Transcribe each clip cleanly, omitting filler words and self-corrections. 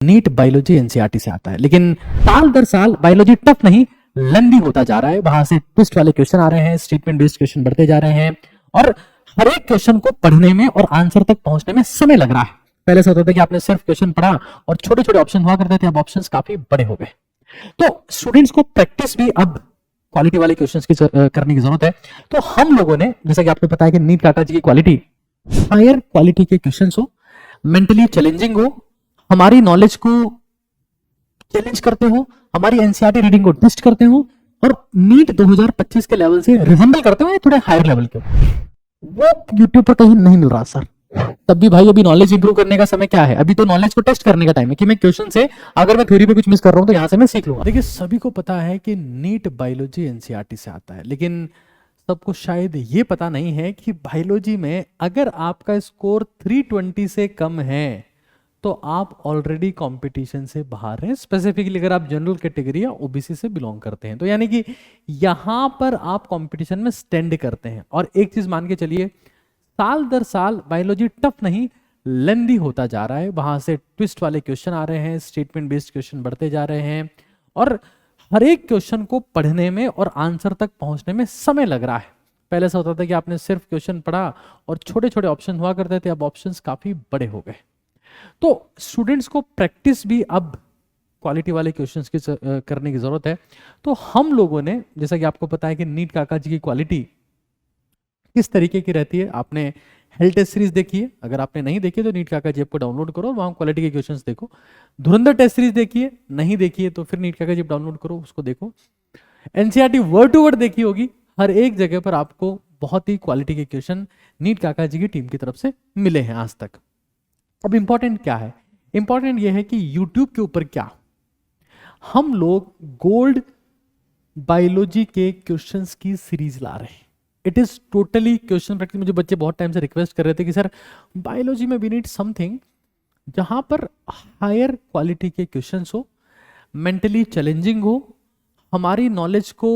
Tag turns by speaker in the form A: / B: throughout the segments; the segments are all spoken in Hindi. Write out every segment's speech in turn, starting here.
A: नीट बायोलॉजी एनसीईआरटी से आता है, लेकिन साल दर साल बायोलॉजी टफ नहीं लेंदी होता जा रहा है। वहां से ट्विस्ट वाले क्वेश्चन आ रहे हैं, स्टेटमेंट बेस्ड क्वेश्चन बढ़ते जा रहे हैं और हर एक क्वेश्चन को पढ़ने में और आंसर तक पहुंचने में समय लग रहा है। पहले से होता था कि आपने सिर्फ क्वेश्चन पढ़ा और छोटे छोटे ऑप्शन हुआ करते थे, अब ऑप्शंस काफी बड़े हो गए। तो स्टूडेंट्स को प्रैक्टिस भी अब क्वालिटी वाले क्वेश्चंस की करने की जरूरत है। तो हम लोगों ने, जैसा कि आपको पता है कि नीट काका जी की क्वालिटी हायर क्वालिटी के क्वेश्चंस हो, मेंटली चैलेंजिंग हो, हमारी नॉलेज को चैलेंज करते हो, हमारी एनसीईआरटी रीडिंग को टेस्ट करते हो और नीट 2025 के लेवल से रिजेंबल करते हो थोड़े हायर लेवल के, वो यूट्यूब पर कहीं नहीं मिल रहा सर। तब भी भाई अभी नॉलेज इंप्रूव करने का समय क्या है? अभी तो नॉलेज को टेस्ट करने का टाइम है कि मैं क्वेश्चन से अगर मैं थ्योरी पे कुछ मिस कर रहा हूं तो यहां से मैं सीख लूंगा। देखिए, सभी को पता है कि नीट बायोलॉजी एनसीईआरटी से आता है, लेकिन सबको शायद ये पता नहीं है कि बायोलॉजी में अगर आपका स्कोर 320 से कम है तो आप ऑलरेडी कंपटीशन से बाहर हैं। स्पेसिफिकली अगर आप जनरल कैटेगरी या ओबीसी से बिलोंग करते हैं तो यानी कि यहां पर आप कंपटीशन में स्टैंड करते हैं। और एक चीज मान के चलिए, साल दर साल बायोलॉजी टफ नहीं लेंदी होता जा रहा है। वहां से ट्विस्ट वाले क्वेश्चन आ रहे हैं, स्टेटमेंट बेस्ड क्वेश्चन बढ़ते जा रहे हैं और हर एक क्वेश्चन को पढ़ने में और आंसर तक पहुंचने में समय लग रहा है। पहले से होता था कि आपने सिर्फ क्वेश्चन पढ़ा और छोटे छोटे ऑप्शन हुआ करते थे, अब ऑप्शंस काफी बड़े हो गए। तो स्टूडेंट्स को प्रैक्टिस भी अब क्वालिटी वाले क्वेश्चंस की करने की जरूरत है। तो हम लोगों ने, जैसा कि आपको पता है कि नीट काका जी की क्वालिटी किस तरीके की रहती है, आपने हेल्थ टेस्ट सीरीज देखी है, अगर आपने नहीं देखी तो नीट काका जी को डाउनलोड करो, वहां क्वालिटी के क्वेश्चंस देखो। धुरंधर टेस्ट सीरीज देखिए, नहीं देखी है तो फिर नीट काका जी डाउनलोड करो, उसको देखो। एनसीईआरटी वर्ड टू वर्ड देखी होगी, हर एक जगह पर आपको बहुत ही क्वालिटी के क्वेश्चन नीट काका जी की टीम की तरफ से मिले हैं आज तक। अब इंपॉर्टेंट क्या है? इंपॉर्टेंट यह है कि YouTube के ऊपर क्या हम लोग गोल्ड बायोलॉजी के क्वेश्चंस की सीरीज ला रहे हैं। It is totally question practice. मुझे बच्चे बहुत टाइम से रिक्वेस्ट कर रहे थे कि सर बायोलॉजी में वी नीड समथिंग जहां पर हायर क्वालिटी के क्वेश्चंस हो, मेंटली चैलेंजिंग हो, हमारी नॉलेज को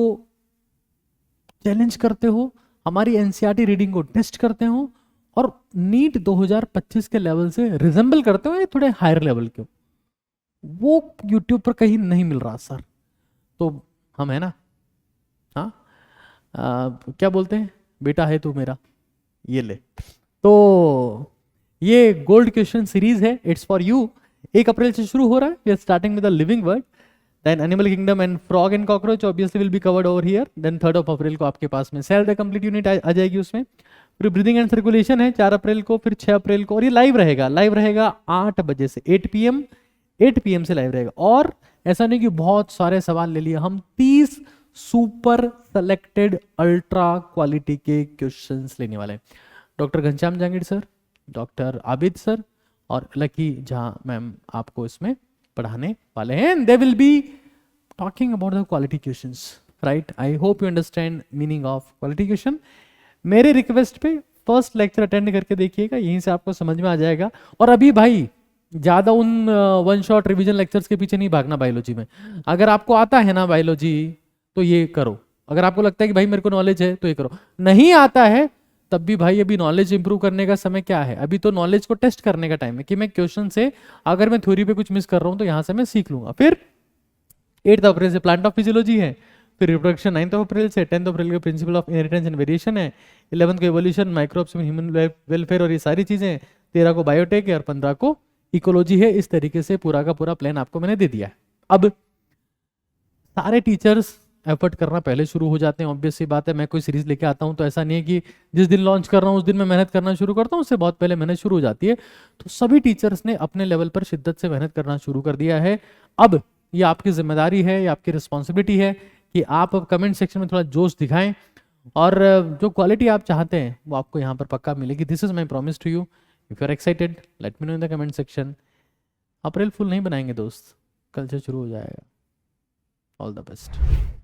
A: चैलेंज करते हो, हमारी एनसीईआरटी रीडिंग को टेस्ट करते हो और नीट 2025 के लेवल से रिजेंबल करते हो, ये थोड़े हायर लेवल के, वो यूट्यूब पर कहीं नहीं मिल रहा सर। तो हम है ना, हाँ क्या बोलते हैं, बेटा है तू मेरा, ये ले। तो ये गोल्ड क्वेश्चन सीरीज है, इट्स फॉर यू। 1 अप्रैल से शुरू हो रहा है। We are starting with the living world, then animal kingdom and frog and cockroach obviously will be covered over here. Then 3 April को आपके पास में सेल द कंप्लीट यूनिट आ जाएगी उसमें। फिर ब्रीदिंग एंड सर्कुलेशन है 4 अप्रैल को, फिर 6 अप्रैल को, और ये लाइव रहेगा 8 बजे से 8 PM से लाइव रहेगा। और ऐसा नहीं कि बहुत सारे सवाल ले लिए, हम 30 सुपर सेलेक्टेड अल्ट्रा क्वालिटी के क्वेश्चंस लेने वाले हैं। Doctor Ghanshyam Jahangir sir, doctor Abid sir और लकी झा मैम आपको इसमें पढ़ाने वाले हैं। They will be talking about the quality questions, right? I hope you understand meaning of quality question. मेरे रिक्वेस्ट पे फर्स्ट लेक्चर अटेंड करके देखिएगा, यहीं से आपको समझ में आ जाएगा। और अभी भाई ज्यादा उन वन शॉट रिवीजन लेक्चर्स के पीछे नहीं भागना बायोलॉजी में। अगर आपको आता है ना बायोलॉजी तो ये करो, अगर आपको लगता है कि भाई मेरे को नॉलेज है तो ये करो, नहीं आता है तब भी भाई अभी नॉलेज इंप्रूव करने का समय क्या है? अभी तो नॉलेज को टेस्ट करने का टाइम है कि मैं क्वेश्चन से अगर मैं थ्योरी पे कुछ मिस कर रहा हूं तो यहां से मैं सीख लूंगा। फिर 8 अप्रैल से प्लांट ऑफ फिजियोलॉजी है, फिर रिप्रोडक्शन 9 अप्रैल से, 10 अप्रैल को principle of inheritance and variation है, 11 को एवोल्यूशन, माइक्रोब्स में ह्यूमन वेलफेयर और ये सारी चीजें, 13 को बायोटेक है और 15 को इकोलॉजी है। इस तरीके से पूरा का पूरा प्लान आपको मैंने दे दिया है। अब सारे टीचर्स एफर्ट करना पहले शुरू हो जाते हैं, ऑब्वियस सी बात है। मैं कोई सीरीज लेके आता हूं तो ऐसा नहीं है कि जिस दिन लॉन्च कर रहा हूं उस दिन मैं मेहनत करना शुरू करता हूं, उससे बहुत पहले मेहनत शुरू हो जाती है। तो सभी टीचर्स ने अपने लेवल पर शिद्दत से मेहनत करना शुरू कर दिया है। अब ये आपकी जिम्मेदारी है, ये आपकी रिस्पॉन्सिबिलिटी है कि आप अब कमेंट सेक्शन में थोड़ा जोश दिखाएं और जो क्वालिटी आप चाहते हैं वो आपको यहाँ पर पक्का मिलेगी। This is my promise to you. If you are excited let me know in the comment section. April fool नहीं बनाएंगे दोस्त, कल से शुरू हो जाएगा। All the best.